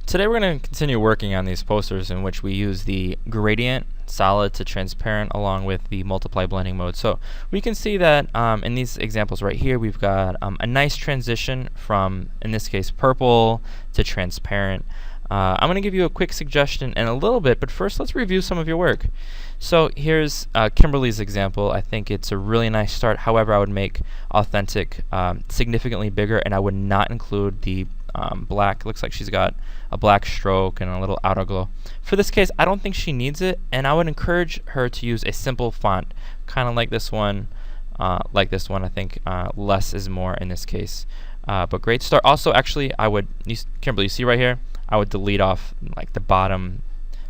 Today we're going to continue working on these posters in which we use the gradient, solid to transparent, along with the multiply blending mode. So we can see that in these examples right here we've got a nice transition from, in this case, purple to transparent. I'm going to give you a quick suggestion in a little bit, but first let's review some of your work. So here's Kimberly's example. I think it's a really nice start. However, I would make authentic significantly bigger, and I would not include the black. Looks like she's got a black stroke and a little outer glow. For this case, I don't think she needs it, and I would encourage her to use a simple font, kind of like this one. I think less is more in this case. But great start. Also, actually, Kimberly, you see right here, I would delete off like the bottom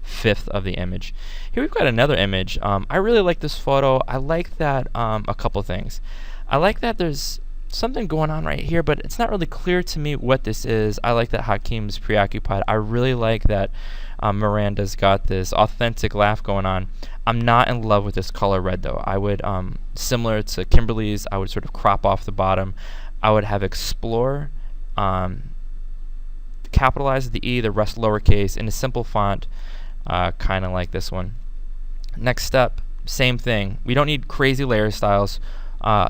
fifth of the image. Here we've got another image. I really like this photo. I like that a couple things. I like that there's something going on right here, but it's not really clear to me what this is. I like that Hakeem's preoccupied. I really like that Miranda's got this authentic laugh going on. I'm not in love with this color red though. I would, similar to Kimberly's, I would sort of crop off the bottom. I would have explore, capitalize the E, the rest lowercase, in a simple font, kind of like this one. Next step, same thing. We don't need crazy layer styles.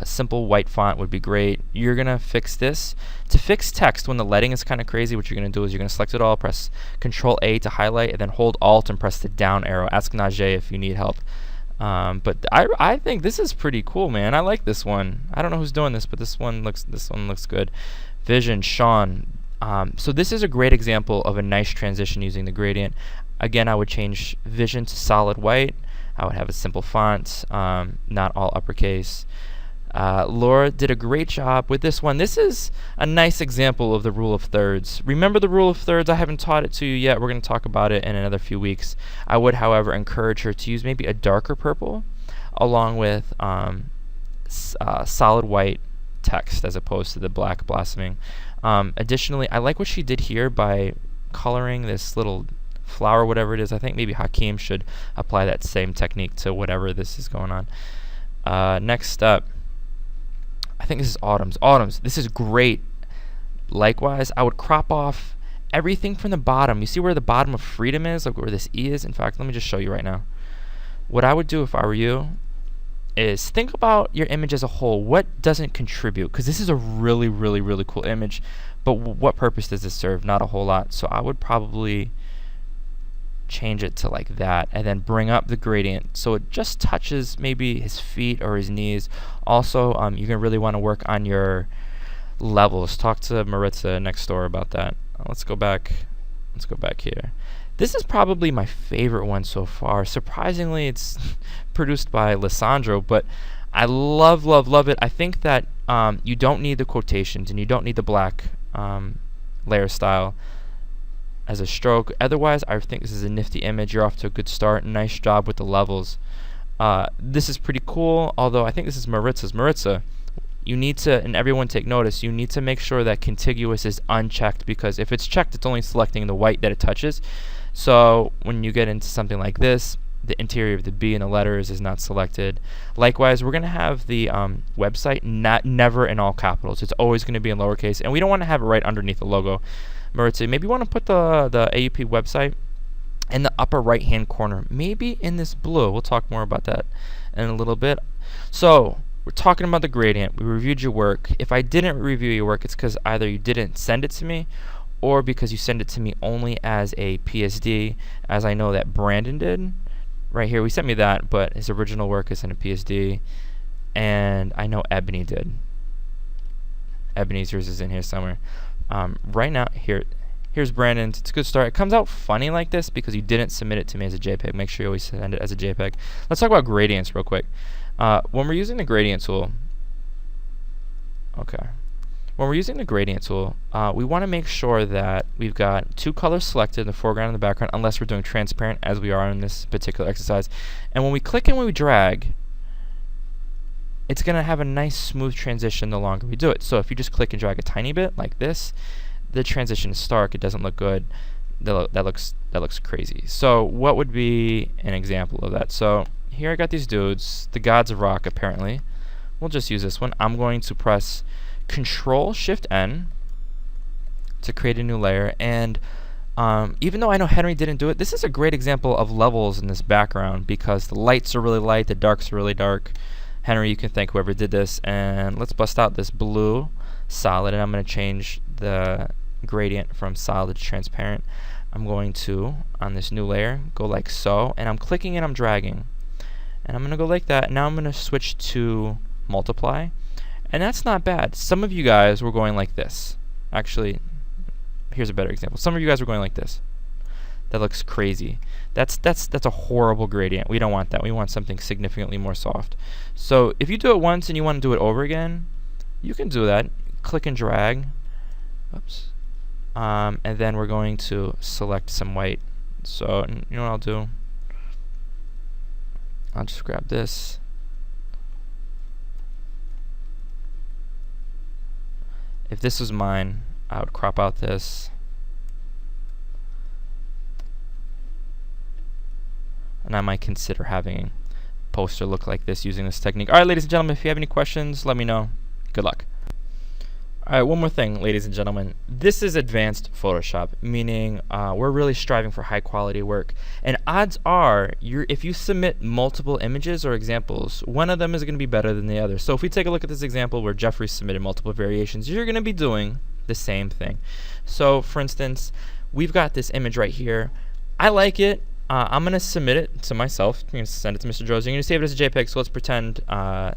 Simple white font would be great. You're gonna fix this. To fix text when the leading is kind of crazy, what you're gonna do is you're gonna select it all, press Control A to highlight, and then hold Alt and press the down arrow. Ask Najee if you need help. But I think this is pretty cool, man. I like this one. I don't know who's doing this, but this one looks good. Vision, Sean. So this is a great example of a nice transition using the gradient. Again, I would change Vision to solid white. I would have a simple font, not all uppercase. Laura did a great job with this one. This is a nice example of the rule of thirds. Remember the rule of thirds? I haven't taught it to you yet. We're going to talk about it in another few weeks. I would, however, encourage her to use maybe a darker purple along with solid white text as opposed to the black blossoming. Additionally, I like what she did here by coloring this little flower, whatever it is. I think maybe Hakeem should apply that same technique to whatever this is going on. Next up, I think this is Autumn's. Autumn's, this is great. Likewise, I would crop off everything from the bottom. You see where the bottom of freedom is, like where this E is? In fact, let me just show you right now. What I would do if I were you is think about your image as a whole. What doesn't contribute? Because this is a really, really, really cool image, but what purpose does this serve? Not a whole lot. So I would probably change it to like that, and then bring up the gradient so it just touches maybe his feet or his knees. Also, you're gonna really want to work on your levels. Talk to Maritza next door about that. Let's go back here. This is probably my favorite one so far. Surprisingly, it's produced by Lissandro, but I love it. I think that you don't need the quotations and you don't need the black layer style as a stroke. Otherwise, I think this is a nifty image. You're off to a good start. Nice job with the levels. This is pretty cool, although I think this is Maritza's. Maritza, you need to, and everyone take notice, you need to make sure that contiguous is unchecked, because if it's checked, it's only selecting the white that it touches. So when you get into something like this, the interior of the B and the letters is not selected. Likewise, we're going to have the website never in all capitals. It's always going to be in lowercase, and we don't want to have it right underneath the logo. Maritza, maybe you want to put the AUP website in the upper right hand corner, maybe in this blue. We'll talk more about that in a little bit. So we're talking about the gradient. We reviewed your work. If I didn't review your work, it's because either you didn't send it to me or because you send it to me only as a PSD, as I know that Brandon did. Right here, we sent me that, but his original work is in a PSD, and I know Ebony did. Ebony's yours is in here somewhere. Right now, here's Brandon's. It's a good start. It comes out funny like this because you didn't submit it to me as a JPEG. Make sure you always send it as a JPEG. Let's talk about gradients real quick. When we're using the gradient tool, we want to make sure that we've got two colors selected in the foreground and the background, unless we're doing transparent, as we are in this particular exercise. And when we click and when we drag, it's going to have a nice smooth transition the longer we do it. So if you just click and drag a tiny bit like this, the transition is stark. It doesn't look good. That looks crazy. So what would be an example of that? So here I got these dudes, the gods of rock apparently. We'll just use this one. I'm going to press Control Shift N to create a new layer, and Even though I know Henry didn't do it, this is a great example of levels in this background because the lights are really light, the darks are really dark. Henry, you can thank whoever did this. And let's bust out this blue solid, and I'm going to change the gradient from solid to transparent. I'm going to, on this new layer, go like so, and I'm clicking and I'm dragging. And I'm going to go like that. Now I'm going to switch to multiply. And that's not bad. Some of you guys were going like this. Actually, here's a better example. Some of you guys were going like this. That looks crazy. That's a horrible gradient. We don't want that. We want something significantly more soft. So if you do it once and you want to do it over again, you can do that. Click and drag. Oops. And then we're going to select some white. So you know what I'll do? I'll just grab this. If this was mine, I would crop out this. And I might consider having a poster look like this using this technique. Alright, ladies and gentlemen, if you have any questions, let me know. Good luck. Alright, one more thing, ladies and gentlemen. This is advanced Photoshop, meaning we're really striving for high quality work. And odds are, if you submit multiple images or examples, one of them is going to be better than the other. So if we take a look at this example where Jeffrey submitted multiple variations, you're going to be doing the same thing. So for instance, we've got this image right here. I like it. I'm going to submit it to myself. I'm going to send it to Mr. Jones. You're going to save it as a JPEG, so let's pretend that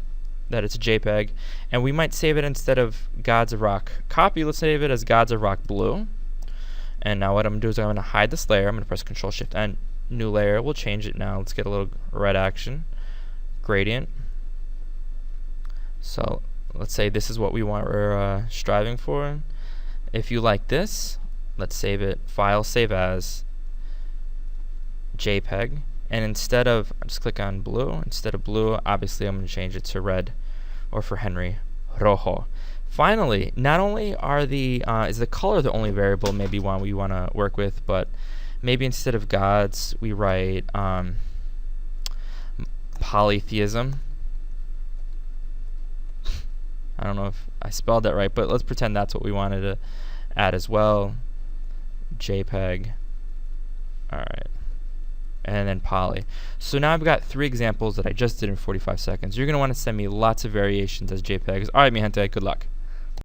it's a JPEG. And we might save it instead of Gods of Rock Copy, let's save it as Gods of Rock Blue. And now what I'm going to do is I'm going to hide this layer. I'm going to press Control-Shift-N, new layer. We'll change it now. Let's get a little red action. Gradient. So let's say this is what we're striving for. If you like this, let's save it. File, Save As, JPEG, and instead of, just click on blue, instead of blue, obviously I'm going to change it to red, or for Henry, rojo. Finally, not only are is the color the only variable maybe one we want to work with, but maybe instead of gods we write polytheism. I don't know if I spelled that right, but let's pretend that's what we wanted to add as well. JPEG. Alright. And then poly. So now I've got 3 examples that I just did in 45 seconds. You're going to want to send me lots of variations as JPEGs. Alright, mi gente, good luck.